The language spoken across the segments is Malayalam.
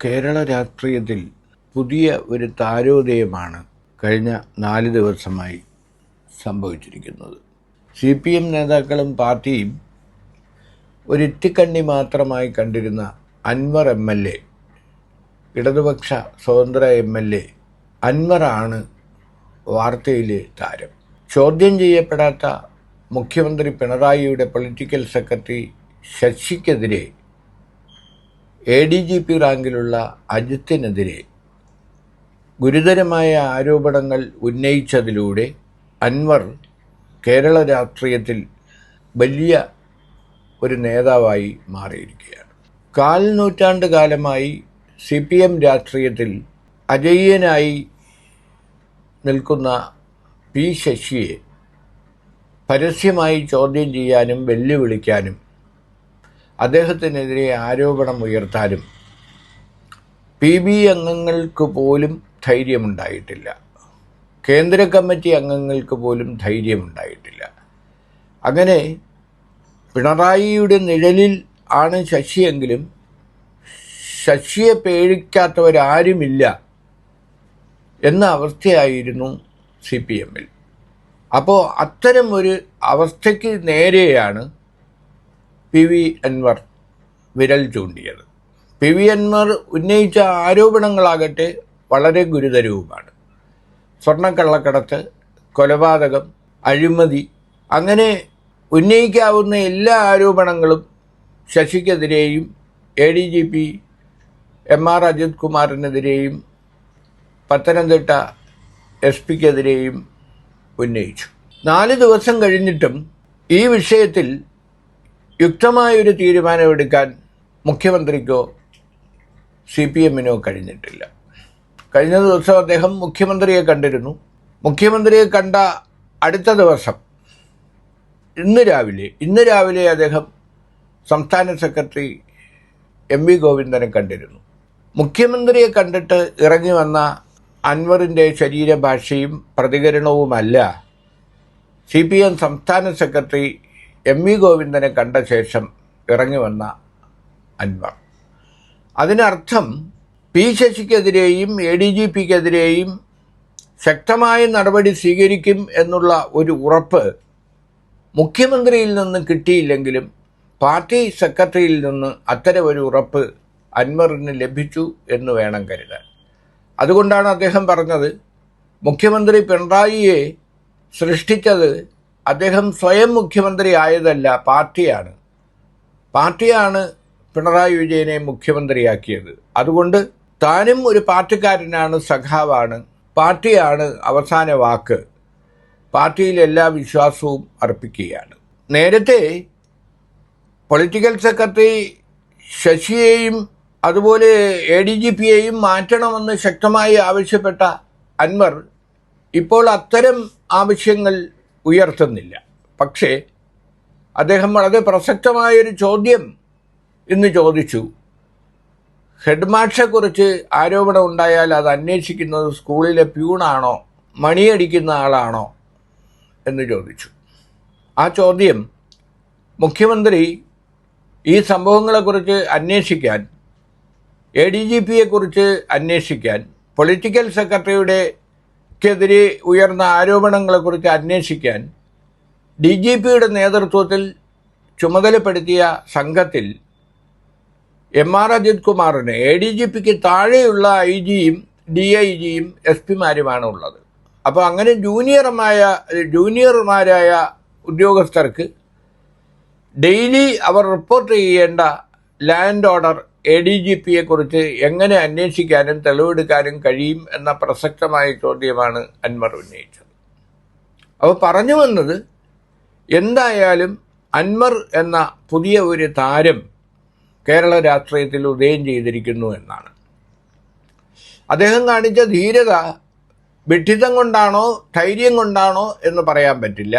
കേരള രാഷ്ട്രീയത്തിൽ പുതിയ ഒരു താരോദയമാണ് കഴിഞ്ഞ 4 ദിവസമായി സംഭവിച്ചിരിക്കുന്നത്. CPM നേതാക്കളും പാർട്ടിയും ഒരിറ്റിക്കണ്ണി മാത്രമായി കണ്ടിരുന്ന അൻവർ MLA, ഇടതുപക്ഷ സ്വതന്ത്ര MLA അൻവറാണ് വാർത്തയിലെ താരം. ചോദ്യം ചെയ്യപ്പെടാത്ത മുഖ്യമന്ത്രി പിണറായിയുടെ പൊളിറ്റിക്കൽ സെക്രട്ടറി ശശിക്കെതിരെ ADGP റാങ്കിലുള്ള അജിത്തിനെതിരെ ഗുരുതരമായ ആരോപണങ്ങൾ ഉന്നയിച്ചതിലൂടെ അൻവർ കേരള രാഷ്ട്രീയത്തിൽ വലിയ ഒരു നേതാവായി മാറിയിരിക്കുകയാണ്. 4 നൂറ്റാണ്ട് കാലമായി CPM രാഷ്ട്രീയത്തിൽ അജയ്യനായി നിൽക്കുന്ന P. ശശിയെ പരസ്യമായി ചോദ്യം ചെയ്യാനും വെല്ലുവിളിക്കാനും അദ്ദേഹത്തിനെതിരെ ആരോപണം ഉയർത്താനും PB അംഗങ്ങൾക്ക് പോലും ധൈര്യമുണ്ടായിട്ടില്ല. കേന്ദ്ര കമ്മിറ്റി അംഗങ്ങൾക്ക് പോലും ധൈര്യമുണ്ടായിട്ടില്ല. അങ്ങനെ പിണറായിയുടെ നിഴലിൽ ആണ് ശശിയെങ്കിലും ശശിയെ പേടിക്കാത്തവരാരുമില്ല എന്ന അവസ്ഥയായിരുന്നു CPM-ൽ. അപ്പോൾ അത്തരം ഒരു അവസ്ഥയ്ക്ക് നേരെയാണ് PV അൻവർ വിരൽ ചൂണ്ടിയത്. PV അൻവർ ഉന്നയിച്ച ആരോപണങ്ങളാകട്ടെ വളരെ ഗുരുതരവുമാണ്. സ്വർണ്ണക്കള്ളക്കടത്ത്, കൊലപാതകം, അഴിമതി, അങ്ങനെ ഉന്നയിക്കാവുന്ന എല്ലാ ആരോപണങ്ങളും ശശിക്കെതിരെയും ADGP MR അജിത് കുമാറിനെതിരെയും പത്തനംതിട്ട SP-ക്കെതിരെയും ഉന്നയിച്ചു. 4 ദിവസം കഴിഞ്ഞിട്ടും ഈ വിഷയത്തിൽ യുക്തമായൊരു തീരുമാനമെടുക്കാൻ മുഖ്യമന്ത്രിക്കോ CPM-നോ കഴിഞ്ഞിട്ടില്ല. കഴിഞ്ഞ ദിവസം അദ്ദേഹം മുഖ്യമന്ത്രിയെ കണ്ടിരുന്നു. മുഖ്യമന്ത്രിയെ കണ്ട അടുത്ത ദിവസം ഇന്ന് രാവിലെ അദ്ദേഹം സംസ്ഥാന സെക്രട്ടറി MV ഗോവിന്ദനെ കണ്ടിരുന്നു. മുഖ്യമന്ത്രിയെ കണ്ടിട്ട് ഇറങ്ങി വന്ന അൻവറിൻ്റെ ശരീരഭാഷയും പ്രതികരണവുമല്ല CPM സംസ്ഥാന സെക്രട്ടറി MV ഗോവിന്ദനെ കണ്ട ശേഷം ഇറങ്ങി വന്ന അൻവർ. അതിനർത്ഥം P. ശശിക്കെതിരെയും ADGP-ക്കെതിരെയും ശക്തമായ നടപടി സ്വീകരിക്കും എന്നുള്ള ഒരു ഉറപ്പ് മുഖ്യമന്ത്രിയിൽ നിന്ന് കിട്ടിയില്ലെങ്കിലും പാർട്ടി സെക്രട്ടറിയിൽ നിന്ന് അത്തരം ഒരു ഉറപ്പ് അൻവറിന് ലഭിച്ചു എന്ന് വേണം കരുതാൻ. അതുകൊണ്ടാണ് അദ്ദേഹം പറഞ്ഞത്, മുഖ്യമന്ത്രി പിണറായിയെ സൃഷ്ടിച്ചത് അദ്ദേഹം സ്വയം മുഖ്യമന്ത്രി ആയതല്ല, പാർട്ടിയാണ് പിണറായി വിജയനെ മുഖ്യമന്ത്രിയാക്കിയത്. അതുകൊണ്ട് താനും ഒരു പാർട്ടിക്കാരനാണ്, സഖാവാണ്, പാർട്ടിയാണ് അവസാന വാക്ക്, പാർട്ടിയിൽ എല്ലാ വിശ്വാസവും അർപ്പിക്കുകയാണ്. നേരത്തെ പൊളിറ്റിക്കൽ സെക്രട്ടറി ശശിയെയും അതുപോലെ ADGP-യെയും മാറ്റണമെന്ന് ശക്തമായി ആവശ്യപ്പെട്ട അൻവർ ഇപ്പോൾ അത്തരം ആവശ്യങ്ങൾ ഉയർത്തുന്നില്ല. പക്ഷേ അദ്ദേഹം വളരെ പ്രസക്തമായൊരു ചോദ്യം ഇന്ന് ചോദിച്ചു. ഹെഡ് മാസ്റ്ററെക്കുറിച്ച് ആരോപണം ഉണ്ടായാൽ അത് അന്വേഷിക്കുന്നത് സ്കൂളിലെ പ്യൂണാണോ, മണിയടിക്കുന്ന ആളാണോ എന്ന് ചോദിച്ചു. ആ ചോദ്യം മുഖ്യമന്ത്രി ഈ സംഭവങ്ങളെക്കുറിച്ച് അന്വേഷിക്കാൻ, ADGP-യെക്കുറിച്ച് അന്വേഷിക്കാൻ, പൊളിറ്റിക്കൽ സെക്രട്ടറിയുടെക്കെതിരെ ഉയർന്ന ആരോപണങ്ങളെക്കുറിച്ച് അന്വേഷിക്കാൻ DGP-യുടെ നേതൃത്വത്തിൽ ചുമതലപ്പെടുത്തിയ സംഘത്തിൽ MR അജിത് കുമാറിന്, ADGP-ക്ക് താഴെയുള്ള IG-യും DIG-യും SP-മാരുമാണ് ഉള്ളത്. അപ്പോൾ അങ്ങനെ ജൂനിയർമാരായ ഉദ്യോഗസ്ഥർക്ക് ഡെയിലി അവർ റിപ്പോർട്ട് ചെയ്യേണ്ട ലാൻഡ് ഓർഡർ ADGP-യെക്കുറിച്ച് എങ്ങനെ അന്വേഷിക്കാനും തെളിവെടുക്കാനും കഴിയും എന്ന പ്രസക്തമായ ചോദ്യമാണ് അൻവർ ഉന്നയിച്ചത്. അപ്പോൾ പറഞ്ഞു വന്നത്, എന്തായാലും അൻവർ എന്ന പുതിയ ഒരു താരം കേരള രാഷ്ട്രീയത്തിൽ ഉദയം ചെയ്തിരിക്കുന്നു എന്നാണ്. അദ്ദേഹം കാണിച്ച ധീരത വിഡ്ഢിത്തം കൊണ്ടാണോ ധൈര്യം കൊണ്ടാണോ എന്ന് പറയാൻ പറ്റില്ല.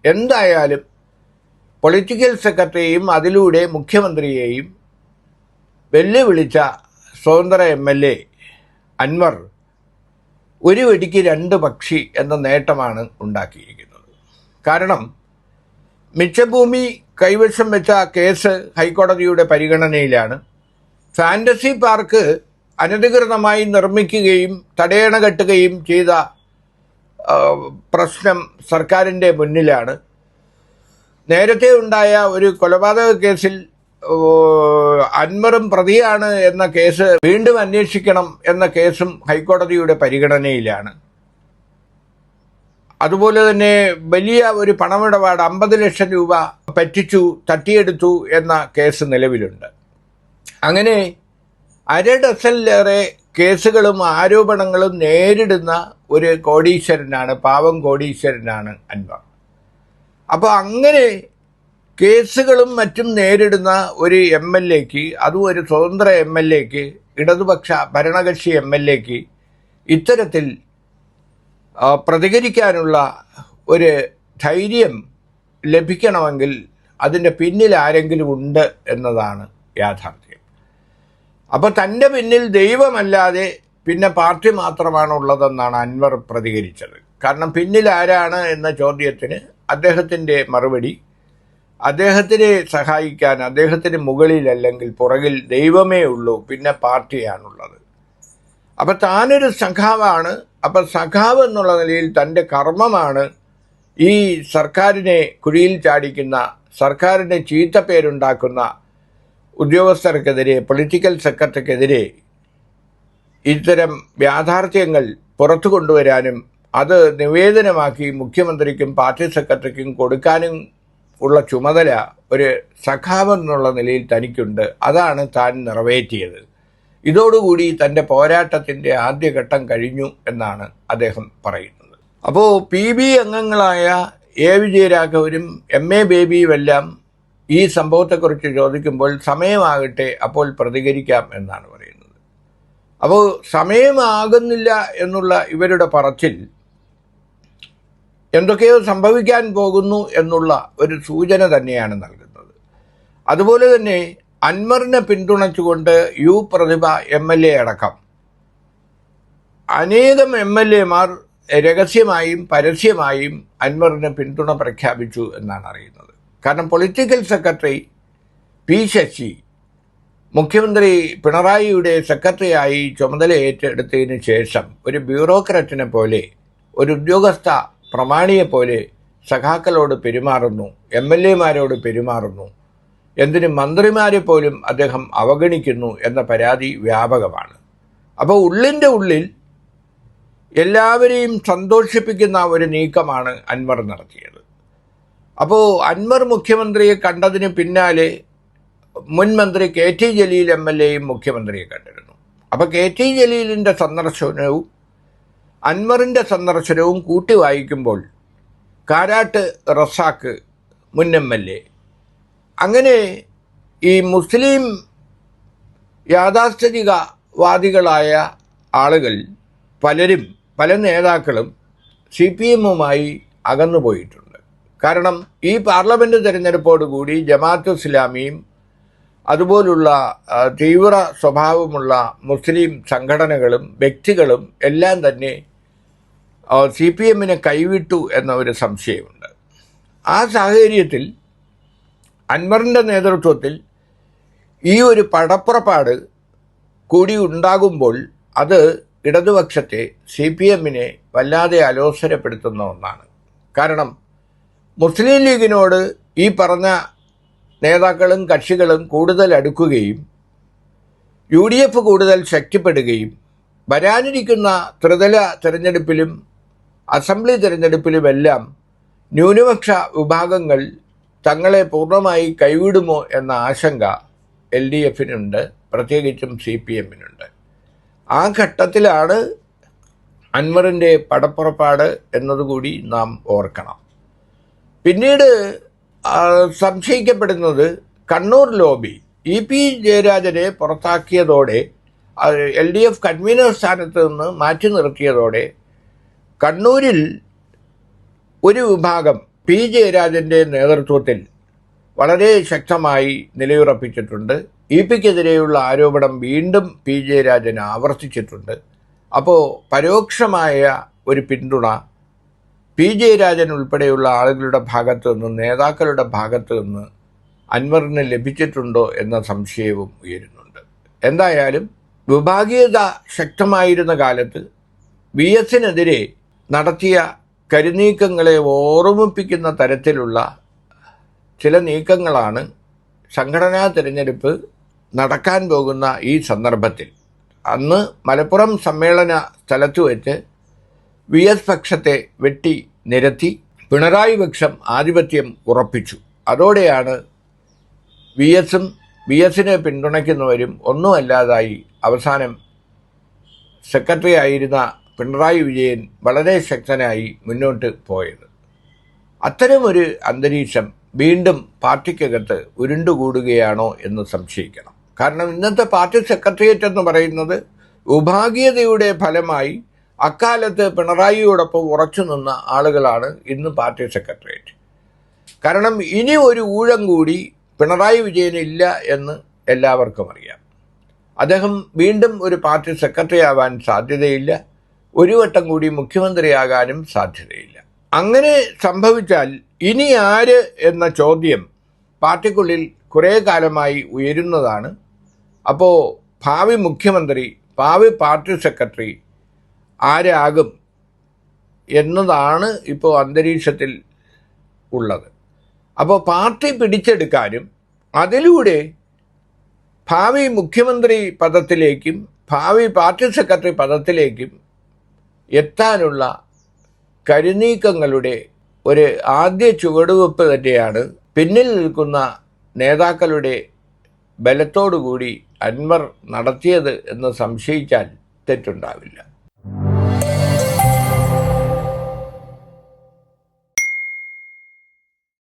എന്തായാലും പൊളിറ്റിക്കൽ സെക്രട്ടറിയെയും അതിലൂടെ മുഖ്യമന്ത്രിയെയും വെല്ലുവിളിച്ച സ്വതന്ത്ര MLA അൻവർ ഒരു വെടിക്ക് 2 പക്ഷി എന്ന നേട്ടമാണ് ഉണ്ടാക്കിയിരിക്കുന്നത്. കാരണം മിച്ചഭൂമി കൈവശം വെച്ച കേസ് ഹൈക്കോടതിയുടെ പരിഗണനയിലാണ്. ഫാൻറ്റസി പാർക്ക് അനധികൃതമായി നിർമ്മിക്കുകയും തടയണ കെട്ടുകയും ചെയ്ത പ്രശ്നം സർക്കാരിൻ്റെ മുന്നിലാണ്. നേരത്തെ ഉണ്ടായ ഒരു കൊലപാതക കേസിൽ അൻവറും പ്രതിയാണ് എന്ന കേസ് വീണ്ടും അന്വേഷിക്കണം എന്ന കേസും ഹൈക്കോടതിയുടെ പരിഗണനയിലാണ്. അതുപോലെ തന്നെ വലിയ ഒരു പണമിടപാട് 50 ലക്ഷം രൂപ പറ്റിച്ചു തട്ടിയെടുത്തു എന്ന കേസ് നിലവിലുണ്ട്. അങ്ങനെ 1/2 ഡസനിലേറെ കേസുകളും ആരോപണങ്ങളും നേരിടുന്ന ഒരു കോടീശ്വരനാണ്, പാവം കോടീശ്വരനാണ് അൻവർ. അപ്പോൾ അങ്ങനെ കേസുകളും മറ്റും നേരിടുന്ന ഒരു MLAക്ക്, അതും ഒരു സ്വതന്ത്ര MLAക്ക്, ഇടതുപക്ഷ ഭരണകക്ഷി MLAക്ക് ഇത്തരത്തിൽ പ്രതികരിക്കാനുള്ള ഒരു ധൈര്യം ലഭിക്കണമെങ്കിൽ അതിൻ്റെ പിന്നിൽ ആരെങ്കിലും ഉണ്ട് എന്നതാണ് യാഥാർത്ഥ്യം. അപ്പോൾ തൻ്റെ പിന്നിൽ ദൈവമല്ലാതെ പിന്നെ പാർട്ടി മാത്രമാണ് ഉള്ളതെന്നാണ് അൻവർ പ്രതികരിച്ചത്. കാരണം പിന്നിൽ ആരാണ് എന്ന ചോദ്യത്തിന് അദ്ദേഹത്തിൻ്റെ മറുപടി, അദ്ദേഹത്തിനെ സഹായിക്കാൻ അദ്ദേഹത്തിന് മുകളിൽ അല്ലെങ്കിൽ പുറകിൽ ദൈവമേ ഉള്ളൂ, പിന്നെ പാർട്ടിയാണുള്ളത്. അപ്പം താനൊരു സഖാവാണ്. അപ്പം സഖാവ് എന്നുള്ള നിലയിൽ തൻ്റെ കർമ്മമാണ് ഈ സർക്കാരിനെ കുഴിയിൽ ചാടിക്കുന്ന, സർക്കാരിന് ചീത്തപ്പേരുണ്ടാക്കുന്ന ഉദ്യോഗസ്ഥർക്കെതിരെ, പൊളിറ്റിക്കൽ സെക്രട്ടറിക്കെതിരെ ഇത്തരം യാഥാർത്ഥ്യങ്ങൾ പുറത്തു കൊണ്ടുവരാനും അത് നിവേദനമാക്കി മുഖ്യമന്ത്രിക്കും പാർട്ടി സെക്രട്ടറിക്കും കൊടുക്കാനും ഉള്ള ചുമതല ഒരു സഖാവെന്നുള്ള നിലയിൽ തനിക്കുണ്ട്. അതാണ് താൻ നിറവേറ്റിയത്. ഇതോടുകൂടി തൻ്റെ പോരാട്ടത്തിൻ്റെ ആദ്യഘട്ടം കഴിഞ്ഞു എന്നാണ് അദ്ദേഹം പറയുന്നത്. അപ്പോൾ PB അംഗങ്ങളായ A വിജയരാഘവനും MA ബേബിയുമെല്ലാം ഈ സംഭവത്തെക്കുറിച്ച് ചോദിക്കുമ്പോൾ സമയമാകട്ടെ, അപ്പോൾ പ്രതികരിക്കാം എന്നാണ് പറയുന്നത്. അപ്പോൾ സമയമാകുന്നില്ല എന്നുള്ള ഇവരുടെ പറച്ചിൽ എന്തൊക്കെയോ സംഭവിക്കാൻ പോകുന്നു എന്നുള്ള ഒരു സൂചന തന്നെയാണ് നൽകുന്നത്. അതുപോലെ തന്നെ അൻവറിനെ പിന്തുണച്ചുകൊണ്ട് പ്രതിഭ MLA അടക്കം അനേകം MLAമാർ രഹസ്യമായും പരസ്യമായും അൻവറിന് പിന്തുണ പ്രഖ്യാപിച്ചു എന്നാണ് അറിയുന്നത്. കാരണം പൊളിറ്റിക്കൽ സെക്രട്ടറി P ശശി മുഖ്യമന്ത്രി പിണറായിയുടെ സെക്രട്ടറിയായി ചുമതല ഏറ്റെടുത്തതിന് ശേഷം ഒരു ബ്യൂറോക്രാറ്റിനെ പോലെ, ഒരു ഉദ്യോഗസ്ഥ പ്രമാണിയെപ്പോലെ സഖാക്കളോട് പെരുമാറുന്നു, MLAമാരോട് പെരുമാറുന്നു, എന്തിന് മന്ത്രിമാരെ പോലും അദ്ദേഹം അവഗണിക്കുന്നു എന്ന പരാതി വ്യാപകമാണ്. അപ്പോൾ ഉള്ളിൻ്റെ ഉള്ളിൽ എല്ലാവരെയും സന്തോഷിപ്പിക്കുന്ന ഒരു നീക്കമാണ് അൻവർ നടത്തിയത്. അപ്പോൾ അൻവർ മുഖ്യമന്ത്രിയെ കണ്ടതിന് പിന്നാലെ മുൻ മന്ത്രി KT ജലീൽ MLAയും മുഖ്യമന്ത്രിയെ കണ്ടിരുന്നു. അപ്പോൾ KT ജലീലിൻ്റെ സന്ദർശനവും അൻവറിൻ്റെ സന്ദർശനവും കൂട്ടി വായിക്കുമ്പോൾ കാരാട്ട് റസാക്ക് മുൻ MLA, അങ്ങനെ ഈ മുസ്ലിം യാഥാസ്ഥിതികവാദികളായ ആളുകൾ പലരും, പല നേതാക്കളും CPMുമായി അകന്നുപോയിട്ടുണ്ട്. കാരണം ഈ പാർലമെൻറ്റ് തിരഞ്ഞെടുപ്പോടുകൂടി ജമാഅത്ത് ഇസ്ലാമിയും അതുപോലുള്ള തീവ്ര സ്വഭാവമുള്ള മുസ്ലിം സംഘടനകളും വ്യക്തികളും എല്ലാം തന്നെ CPMനെ കൈവിട്ടു എന്ന ഒരു സംശയമുണ്ട്. ആ സാഹചര്യത്തിൽ അൻവറിൻ്റെ നേതൃത്വത്തിൽ ഈ ഒരു പടപ്പുറപ്പാട് കൂടി ഉണ്ടാകുമ്പോൾ അത് ഇടതുപക്ഷത്തെ CPMനെ വല്ലാതെ അലോസരപ്പെടുത്തുന്ന ഒന്നാണ്. കാരണം മുസ്ലിം ലീഗിനോട് ഈ പറഞ്ഞ നേതാക്കളും കക്ഷികളും കൂടുതൽ അടുക്കുകയും UDF കൂടുതൽ ശക്തിപ്പെടുകയും വരാനിരിക്കുന്ന ത്രിതല തിരഞ്ഞെടുപ്പിലും അസംബ്ലി തിരഞ്ഞെടുപ്പിലുമെല്ലാം ന്യൂനപക്ഷ വിഭാഗങ്ങൾ തങ്ങളെ പൂർണ്ണമായി കൈവിടുമോ എന്ന ആശങ്ക LDFനുണ്ട്, പ്രത്യേകിച്ചും CPMനുണ്ട്. ആ ഘട്ടത്തിലാണ് അൻവറിൻ്റെ പടപ്പുറപ്പാട് എന്നതുകൂടി നാം ഓർക്കണം. പിന്നീട് സംശയിക്കപ്പെടുന്നത് കണ്ണൂർ ലോബി EP ജയരാജനെ പുറത്താക്കിയതോടെ, LDF കൺവീനർ സ്ഥാനത്ത് നിന്ന് മാറ്റി നിർത്തിയതോടെ കണ്ണൂരിൽ ഒരു വിഭാഗം P ജയരാജൻ്റെ നേതൃത്വത്തിൽ വളരെ ശക്തമായി നിലയുറപ്പിച്ചിട്ടുണ്ട്. EPക്കെതിരെയുള്ള ആരോപണം വീണ്ടും P ജയരാജൻ ആവർത്തിച്ചിട്ടുണ്ട്. അപ്പോൾ പരോക്ഷമായ ഒരു പിന്തുണ P ജയരാജൻ ഉൾപ്പെടെയുള്ള ആളുകളുടെ ഭാഗത്തു നിന്ന്, നേതാക്കളുടെ ഭാഗത്തു നിന്ന് അൻവറിന് ലഭിച്ചിട്ടുണ്ടോ എന്ന സംശയവും ഉയരുന്നുണ്ട്. എന്തായാലും വിഭാഗീയത ശക്തമായിരുന്ന കാലത്ത് VS-നെതിരെ നടത്തിയ കരുനീക്കങ്ങളെ ഓർമ്മിപ്പിക്കുന്ന തരത്തിലുള്ള ചില നീക്കങ്ങളാണ് സംഘടനാ തിരഞ്ഞെടുപ്പ് നടക്കാൻ പോകുന്ന ഈ സന്ദർഭത്തിൽ. അന്ന് മലപ്പുറം സമ്മേളന സ്ഥലത്ത് വെച്ച് VS പക്ഷത്തെ വെട്ടി നിരത്തി പിണറായി പക്ഷം ആധിപത്യം ഉറപ്പിച്ചു. അതോടെയാണ് VS-ഉം VS-നെ പിന്തുണയ്ക്കുന്നവരും ഒന്നുമല്ലാതായി അവസാനം സെക്രട്ടറി ആയിരുന്ന പിണറായി വിജയൻ വളരെ ശക്തനായി മുന്നോട്ട് പോയത്. അത്തരമൊരു അന്തരീക്ഷം വീണ്ടും പാർട്ടിക്കകത്ത് ഉരുണ്ടുകൂടുകയാണോ എന്ന് സംശയിക്കണം. കാരണം ഇന്നത്തെ പാർട്ടി സെക്രട്ടേറിയറ്റ് എന്ന് പറയുന്നത് വിഭാഗീയതയുടെ ഫലമായി അക്കാലത്ത് പിണറായിയോടൊപ്പം ഉറച്ചു നിന്ന ആളുകളാണ് ഇന്ന് പാർട്ടി സെക്രട്ടേറിയറ്റ്. കാരണം ഇനി ഒരു ഊഴം കൂടി പിണറായി വിജയനില്ല എന്ന് എല്ലാവർക്കും അറിയാം. അദ്ദേഹം വീണ്ടും ഒരു പാർട്ടി സെക്രട്ടറി ആവാൻ സാധ്യതയില്ല. ഒരു വട്ടം കൂടി മുഖ്യമന്ത്രിയാകാനും സാധ്യതയില്ല. അങ്ങനെ സംഭവിച്ചാൽ ഇനി ആര് എന്ന ചോദ്യം പാർട്ടിക്കുള്ളിൽ കുറേ കാലമായി ഉയരുന്നതാണ്. അപ്പോൾ ഭാവി മുഖ്യമന്ത്രി, ഭാവി പാർട്ടി സെക്രട്ടറി ആരാകും എന്നതാണ് ഇപ്പോൾ അന്തരീക്ഷത്തിൽ ഉള്ളത്. അപ്പോൾ പാർട്ടി പിടിച്ചെടുക്കാനും അതിലൂടെ ഭാവി മുഖ്യമന്ത്രി പദത്തിലേക്കും ഭാവി പാർട്ടി സെക്രട്ടറി പദത്തിലേക്കും എത്താനുള്ള കരുനീക്കങ്ങളുടെ ഒരു ആദ്യ ചുവടുവെപ്പ് തന്നെയാണ് പിന്നിൽ നിൽക്കുന്ന നേതാക്കളുടെ ബലത്തോടുകൂടി അൻവർ നടത്തിയത് എന്ന് സംശയിച്ചാൽ തെറ്റുണ്ടാവില്ല.